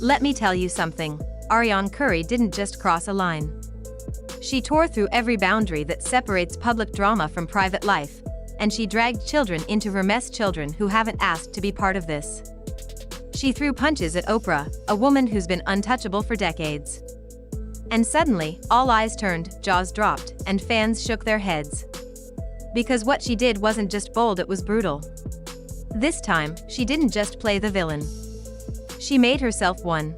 Let me tell you something. Arionne Curry didn't just cross a line. She tore through every boundary that separates public drama from private life, and she dragged children into her mess, children who haven't asked to be part of this. She threw punches at Oprah, a woman who's been untouchable for decades. And suddenly, all eyes turned, jaws dropped, and fans shook their heads. Because what she did wasn't just bold, it was brutal. This time, she didn't just play the villain. She made herself one.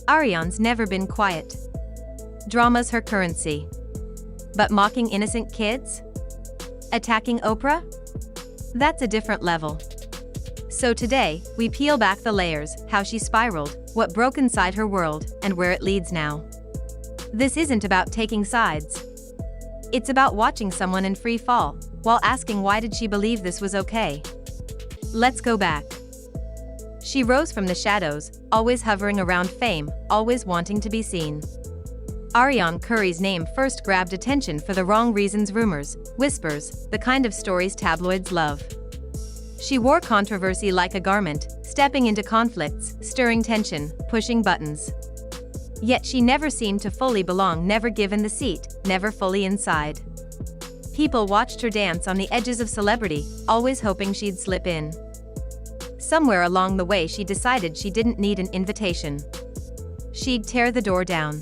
Arionne's never been quiet. Drama's her currency. But mocking innocent kids? Attacking Oprah? That's a different level. So today, we peel back the layers, how she spiraled, what broke inside her world, and where it leads now. This isn't about taking sides. It's about watching someone in free fall, while asking why did she believe this was okay? Let's go back. She rose from the shadows, always hovering around fame, always wanting to be seen. Arionne Curry's name first grabbed attention for the wrong reasons: rumors, whispers, the kind of stories tabloids love. She wore controversy like a garment, stepping into conflicts, stirring tension, pushing buttons. Yet she never seemed to fully belong, never given the seat, never fully inside. People watched her dance on the edges of celebrity, always hoping she'd slip in. Somewhere along the way she decided she didn't need an invitation. She'd tear the door down.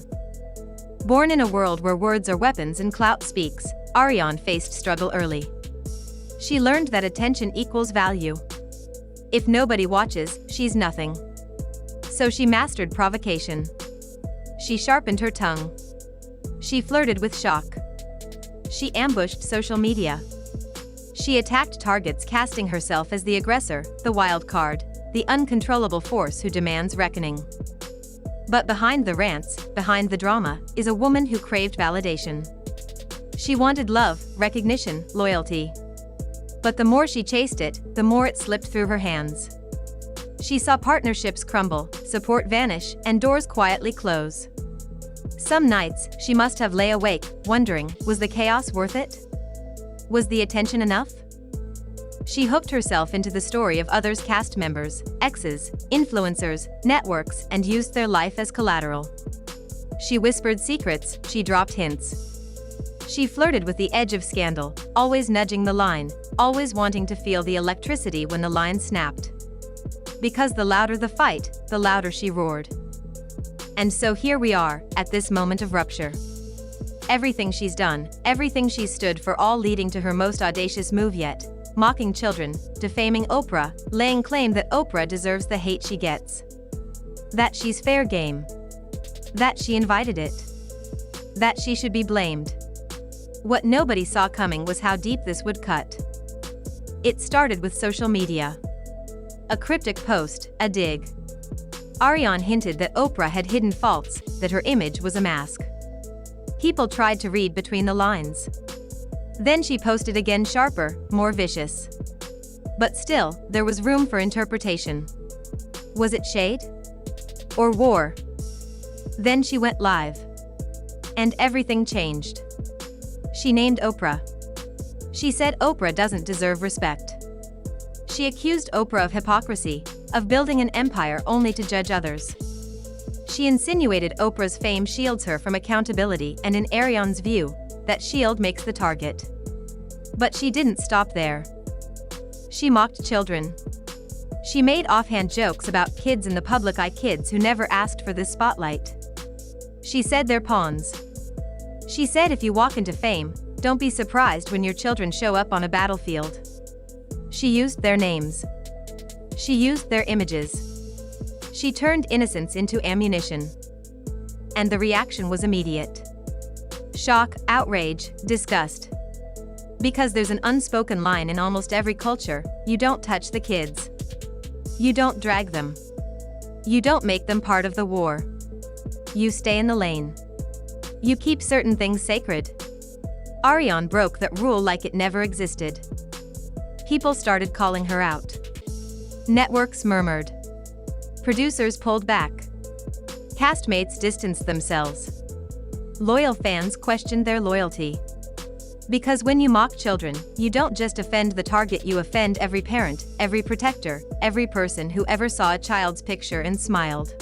Born in a world where words are weapons and clout speaks, Arionne faced struggle early. She learned that attention equals value. If nobody watches, she's nothing. So she mastered provocation. She sharpened her tongue. She flirted with shock. She ambushed social media. She attacked targets, casting herself as the aggressor, the wild card, the uncontrollable force who demands reckoning. But behind the rants, behind the drama, is a woman who craved validation. She wanted love, recognition, loyalty. But the more she chased it, the more it slipped through her hands. She saw partnerships crumble, support vanish, and doors quietly close. Some nights, she must have lay awake, wondering, was the chaos worth it? Was the attention enough? She hooked herself into the story of others' cast members, exes, influencers, networks, and used their life as collateral. She whispered secrets, she dropped hints. She flirted with the edge of scandal, always nudging the line, always wanting to feel the electricity when the line snapped. Because the louder the fight, the louder she roared. And so here we are, at this moment of rupture. Everything she's done, everything she's stood for, all leading to her most audacious move yet: mocking children, defaming Oprah, laying claim that Oprah deserves the hate she gets. That she's fair game. That she invited it. That she should be blamed. What nobody saw coming was how deep this would cut. It started with social media. A cryptic post, a dig. Arionne hinted that Oprah had hidden faults, that her image was a mask. People tried to read between the lines. Then she posted again, sharper, more vicious. But still, there was room for interpretation. Was it shade? Or war? Then she went live. And everything changed. She named Oprah. She said Oprah doesn't deserve respect. She accused Oprah of hypocrisy, of building an empire only to judge others. She insinuated Oprah's fame shields her from accountability, and in Arionne's view, that shield makes the target. But she didn't stop there. She mocked children. She made offhand jokes about kids in the public eye, kids who never asked for this spotlight. She said they're pawns. She said if you walk into fame, don't be surprised when your children show up on a battlefield. She used their names. She used their images. She turned innocence into ammunition. And the reaction was immediate. Shock, outrage, disgust. Because there's an unspoken line in almost every culture: you don't touch the kids. You don't drag them. You don't make them part of the war. You stay in the lane. You keep certain things sacred. Arionne broke that rule like it never existed. People started calling her out. Networks murmured. Producers pulled back. Castmates distanced themselves. Loyal fans questioned their loyalty. Because when you mock children, you don't just offend the target, you offend every parent, every protector, every person who ever saw a child's picture and smiled.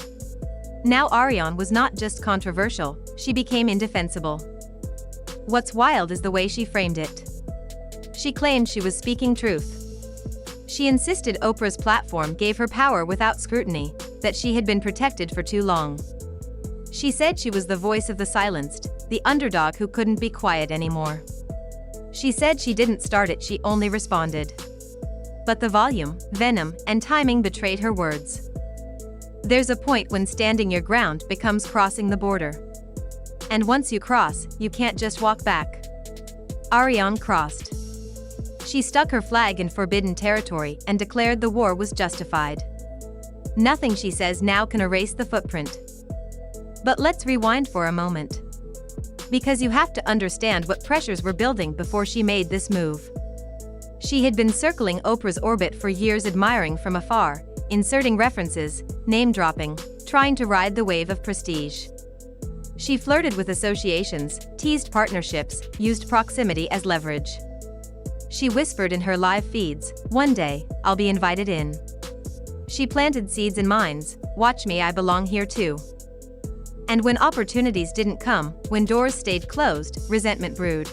Now Arionne was not just controversial, she became indefensible. What's wild is the way she framed it. She claimed she was speaking truth. She insisted Oprah's platform gave her power without scrutiny, that she had been protected for too long. She said she was the voice of the silenced, the underdog who couldn't be quiet anymore. She said she didn't start it, she only responded. But the volume, venom, and timing betrayed her words. There's a point when standing your ground becomes crossing the border. And once you cross, you can't just walk back. Arionne crossed. She stuck her flag in forbidden territory and declared the war was justified. Nothing she says now can erase the footprint. But let's rewind for a moment. Because you have to understand what pressures were building before she made this move. She had been circling Oprah's orbit for years, admiring from afar, inserting references, name-dropping, trying to ride the wave of prestige. She flirted with associations, teased partnerships, used proximity as leverage. She whispered in her live feeds, "One day, I'll be invited in." She planted seeds in minds, "Watch me, I belong here too." And when opportunities didn't come, when doors stayed closed, resentment brewed.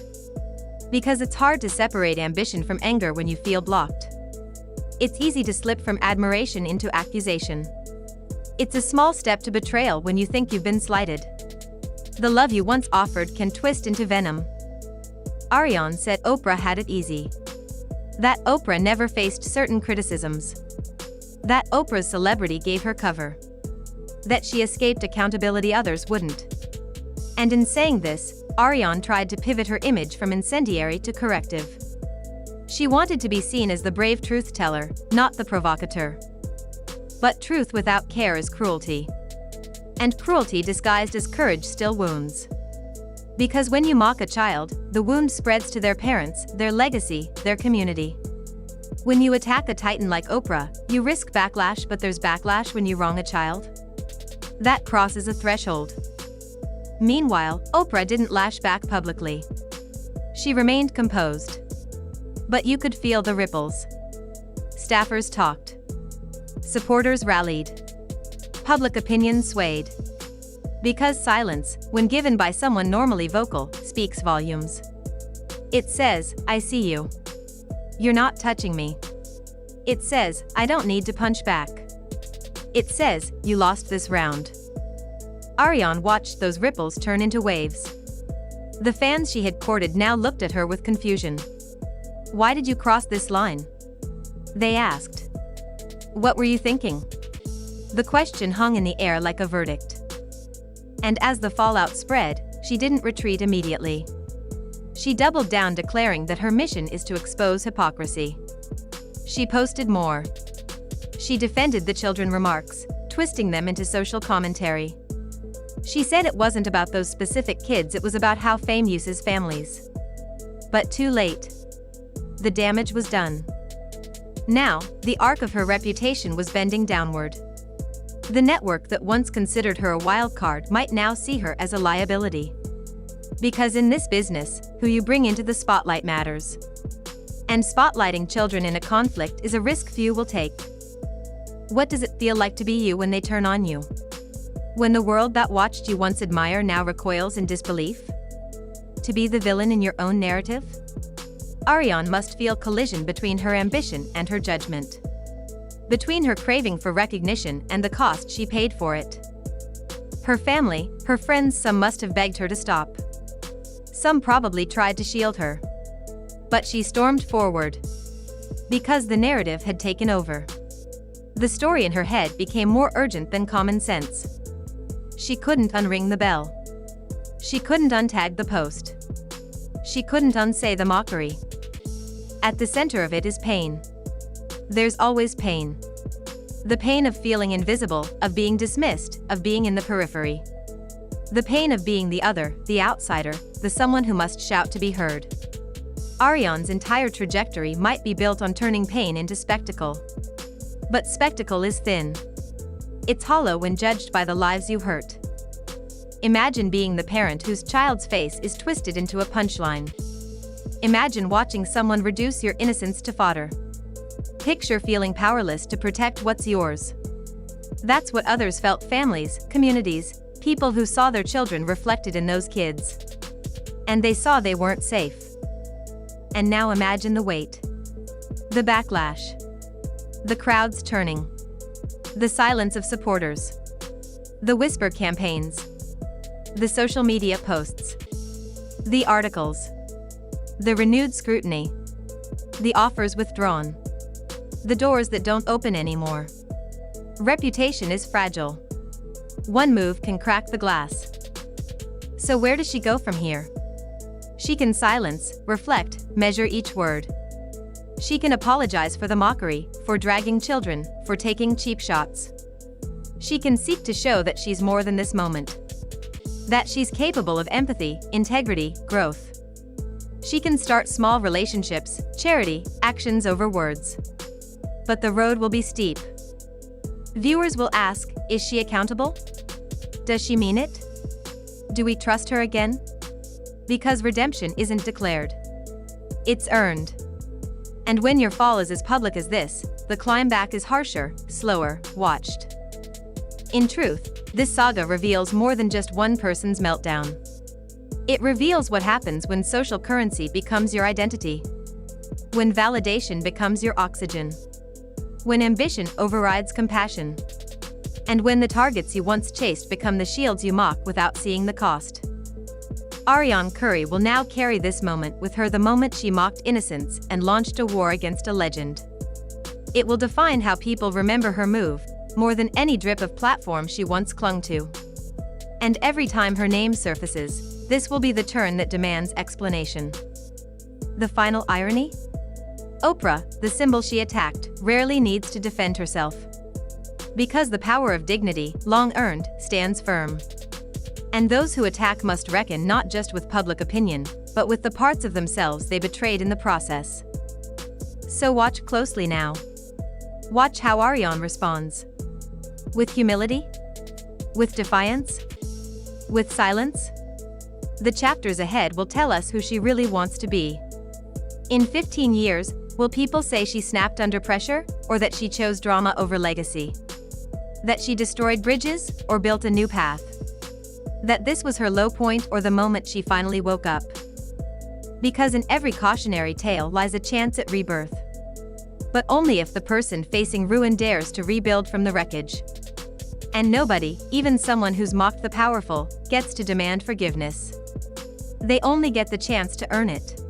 Because it's hard to separate ambition from anger when you feel blocked. It's easy to slip from admiration into accusation. It's a small step to betrayal when you think you've been slighted. The love you once offered can twist into venom. Arionne said Oprah had it easy. That Oprah never faced certain criticisms. That Oprah's celebrity gave her cover. That she escaped accountability others wouldn't. And in saying this, Arionne tried to pivot her image from incendiary to corrective. She wanted to be seen as the brave truth-teller, not the provocateur. But truth without care is cruelty. And cruelty disguised as courage still wounds. Because when you mock a child, the wound spreads to their parents, their legacy, their community. When you attack a titan like Oprah, you risk backlash, but there's backlash when you wrong a child. That crosses a threshold. Meanwhile, Oprah didn't lash back publicly. She remained composed. But you could feel the ripples. Staffers talked. Supporters rallied. Public opinion swayed. Because silence, when given by someone normally vocal, speaks volumes. It says, "I see you. You're not touching me." It says, "I don't need to punch back." It says, "You lost this round." Arionne watched those ripples turn into waves. The fans she had courted now looked at her with confusion. "Why did you cross this line?" they asked. "What were you thinking?" The question hung in the air like a verdict. And as the fallout spread, she didn't retreat immediately. She doubled down, declaring that her mission is to expose hypocrisy. She posted more. She defended the children remarks, twisting them into social commentary. She said it wasn't about those specific kids, it was about how fame uses families. But too late. The damage was done. Now, the arc of her reputation was bending downward. The network that once considered her a wild card might now see her as a liability. Because in this business, who you bring into the spotlight matters. And spotlighting children in a conflict is a risk few will take. What does it feel like to be you when they turn on you? When the world that watched you once admire now recoils in disbelief? To be the villain in your own narrative? Arionne must feel collision between her ambition and her judgment. Between her craving for recognition and the cost she paid for it. Her family, her friends, some must have begged her to stop. Some probably tried to shield her. But she stormed forward. Because the narrative had taken over. The story in her head became more urgent than common sense. She couldn't unring the bell. She couldn't untag the post. She couldn't unsay the mockery. At the center of it is pain. There's always pain. The pain of feeling invisible, of being dismissed, of being in the periphery. The pain of being the other, the outsider, the someone who must shout to be heard. Arionne's entire trajectory might be built on turning pain into spectacle. But spectacle is thin. It's hollow when judged by the lives you hurt. Imagine being the parent whose child's face is twisted into a punchline. Imagine watching someone reduce your innocence to fodder. Picture feeling powerless to protect what's yours. That's what others felt: families, communities, people who saw their children reflected in those kids. And they saw they weren't safe. And now imagine the weight. The backlash. The crowds turning. The silence of supporters. The whisper campaigns. The social media posts. The articles. The renewed scrutiny. The offers withdrawn. The doors that don't open anymore. Reputation is fragile. One move can crack the glass. So where does she go from here? She can silence, reflect, measure each word. She can apologize for the mockery, for dragging children, for taking cheap shots. She can seek to show that she's more than this moment. That she's capable of empathy, integrity, growth. She can start small relationships, charity, actions over words. But the road will be steep. Viewers will ask, is she accountable? Does she mean it? Do we trust her again? Because redemption isn't declared. It's earned. And when your fall is as public as this, the climb back is harsher, slower, watched. In truth, this saga reveals more than just one person's meltdown. It reveals what happens when social currency becomes your identity. When validation becomes your oxygen. When ambition overrides compassion. And when the targets you once chased become the shields you mock without seeing the cost. Arionne Curry will now carry this moment with her, the moment she mocked innocence and launched a war against a legend. It will define how people remember her move, more than any drip of platform she once clung to. And every time her name surfaces, this will be the turn that demands explanation. The final irony? Oprah, the symbol she attacked, rarely needs to defend herself. Because the power of dignity, long earned, stands firm. And those who attack must reckon not just with public opinion, but with the parts of themselves they betrayed in the process. So watch closely now. Watch how Arionne responds. With humility? With defiance? With silence? The chapters ahead will tell us who she really wants to be. In 15 years, will people say she snapped under pressure, or that she chose drama over legacy? That she destroyed bridges, or built a new path? That this was her low point, or the moment she finally woke up? Because in every cautionary tale lies a chance at rebirth. But only if the person facing ruin dares to rebuild from the wreckage. And nobody, even someone who's mocked the powerful, gets to demand forgiveness. They only get the chance to earn it.